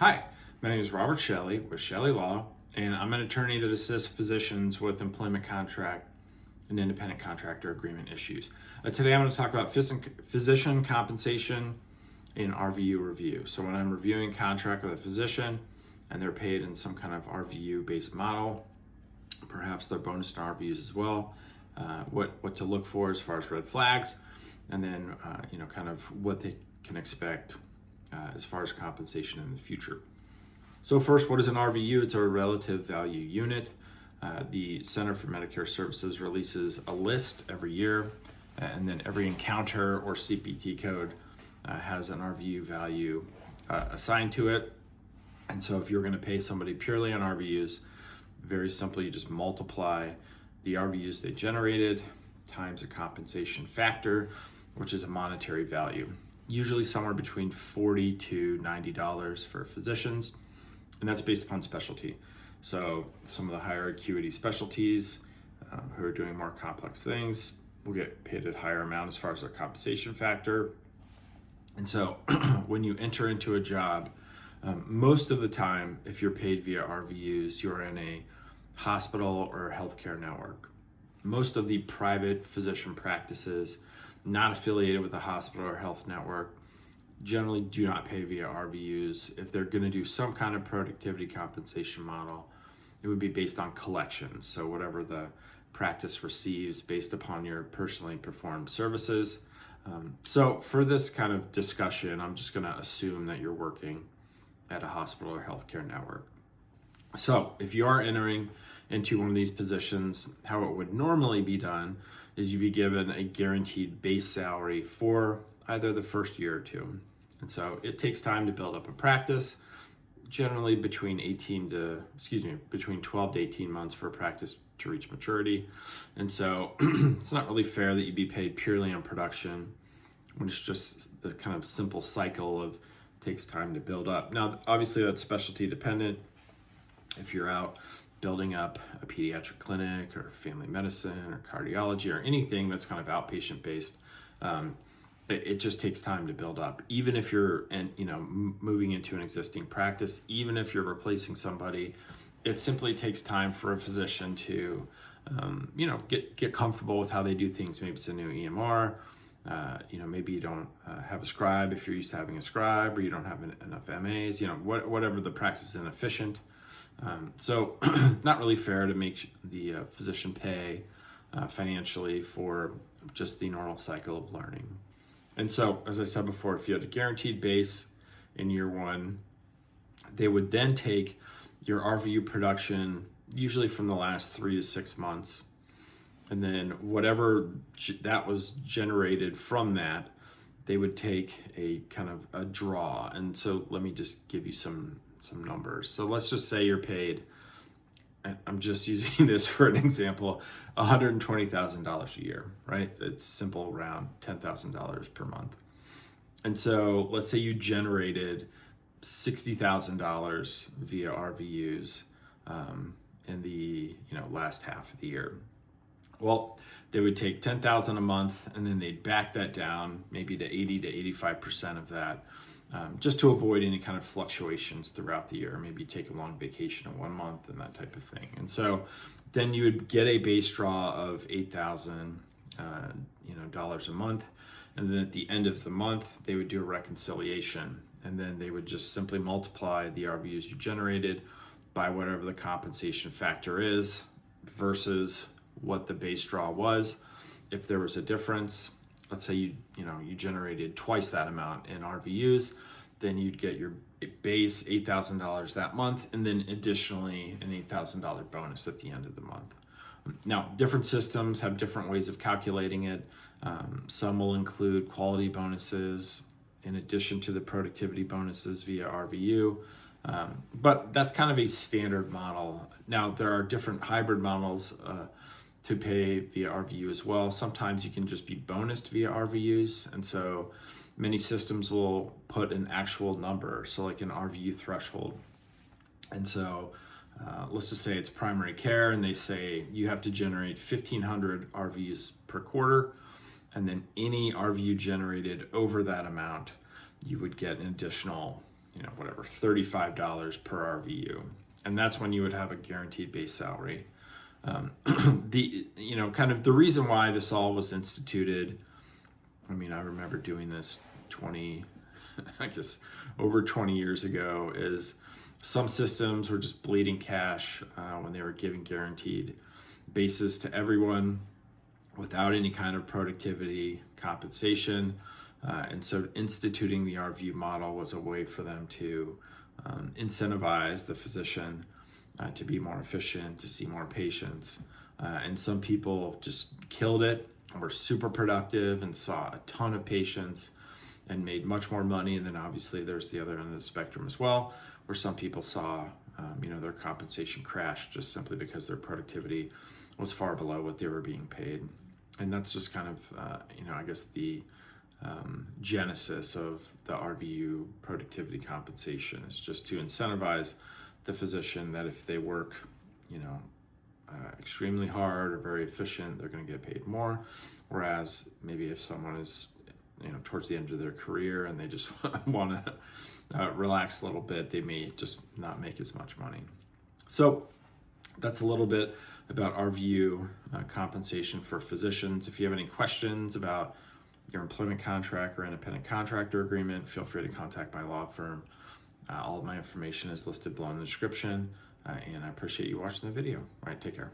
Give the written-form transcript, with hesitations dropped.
Hi, my name is Robert Chelle with Chelle Law, and I'm an attorney that assists physicians with employment contract and independent contractor agreement issues. Today I'm going to talk about physician compensation in RVU review. So when I'm reviewing a contract with a physician and they're paid in some kind of RVU-based model, perhaps they're bonus and RVUs as well, what to look for as far as red flags, and then kind of what they can expect as far as compensation in the future. So first, what is an RVU? It's a relative value unit. The Center for Medicare Services releases a list every year, and then every encounter or CPT code has an RVU value assigned to it. And so if you're going to pay somebody purely on RVUs, very simply, you just multiply the RVUs they generated times a compensation factor, which is a monetary value, usually somewhere between $40 to $90 for physicians, and that's based upon specialty. So some of the higher acuity specialties who are doing more complex things will get paid a higher amount as far as their compensation factor. And so when you enter into a job, most of the time, if you're paid via RVUs, you're in a hospital or healthcare network. Most of the private physician practices not affiliated with a hospital or health network generally do not pay via RVUs. If they're going to do some kind of productivity compensation model, it would be based on collections. So whatever the practice receives based upon your personally performed services. So for this kind of discussion, I'm just going to assume that you're working at a hospital or healthcare network. So if you are entering into one of these positions, how it would normally be done is you'd be given a guaranteed base salary for either the first year or two. And so it takes time to build up a practice, generally between 12 to 18 months for a practice to reach maturity. And so it's not really fair that you'd be paid purely on production when it's just the kind of simple cycle of takes time to build up. Now, obviously that's specialty dependent. If you're out building up a pediatric clinic or family medicine or cardiology or anything that's kind of outpatient based, it just takes time to build up. Even if you're moving into an existing practice, even if you're replacing somebody, it simply takes time for a physician to get comfortable with how they do things. Maybe it's a new EMR. Maybe you don't have a scribe if you're used to having a scribe, or you don't have enough MAs. Whatever the practice is inefficient. So not really fair to make the physician pay financially for just the normal cycle of learning. And so, as I said before, if you had a guaranteed base in year one, they would then take your RVU production, usually from the last 3 to 6 months, and then whatever that was generated from that, they would take a kind of a draw. And so let me just give you some numbers. So let's just say you're paid, I'm just using this for an example, $120,000 a year, right? It's simple, around $10,000 per month. And so let's say you generated $60,000 via RVUs in the last half of the year. Well, they would take $10,000 a month and then they'd back that down maybe to 80 to 85% of that, just to avoid any kind of fluctuations throughout the year. Maybe take a long vacation in 1 month and that type of thing. And so then you would get a base draw of $8,000 dollars a month. And then at the end of the month, they would do a reconciliation. And then they would just simply multiply the RVUs you generated by whatever the compensation factor is versus what the base draw was. If there was a difference, let's say you generated twice that amount in RVUs, then you'd get your base $8,000 that month, and then additionally an $8,000 bonus at the end of the month. Now, different systems have different ways of calculating it. Some will include quality bonuses in addition to the productivity bonuses via RVU, but that's kind of a standard model. Now, there are different hybrid models to pay via RVU as well. Sometimes you can just be bonused via RVUs, and so many systems will put an actual number, so like an RVU threshold. And so let's just say it's primary care, and they say you have to generate 1,500 RVUs per quarter, and then any RVU generated over that amount, you would get an additional whatever, $35 per RVU. And that's when you would have a guaranteed base salary. Kind of the reason why this all was instituted, I remember doing this over 20 years ago, is some systems were just bleeding cash when they were giving guaranteed bases to everyone without any kind of productivity compensation. And so instituting the RVU model was a way for them to incentivize the physician to be more efficient, to see more patients. And some people just killed it, were super productive and saw a ton of patients and made much more money. And then obviously there's the other end of the spectrum as well, where some people saw their compensation crash just simply because their productivity was far below what they were being paid. And that's just kind of, the genesis of the RVU productivity compensation, is just to incentivize the physician that if they work, extremely hard or very efficient, they're going to get paid more. Whereas maybe if someone is, towards the end of their career and they just want to relax a little bit, they may just not make as much money. So that's a little bit about RVU compensation for physicians. If you have any questions about your employment contract or independent contractor agreement, feel free to contact my law firm. All of my information is listed below in the description, and I appreciate you watching the video. All right, take care.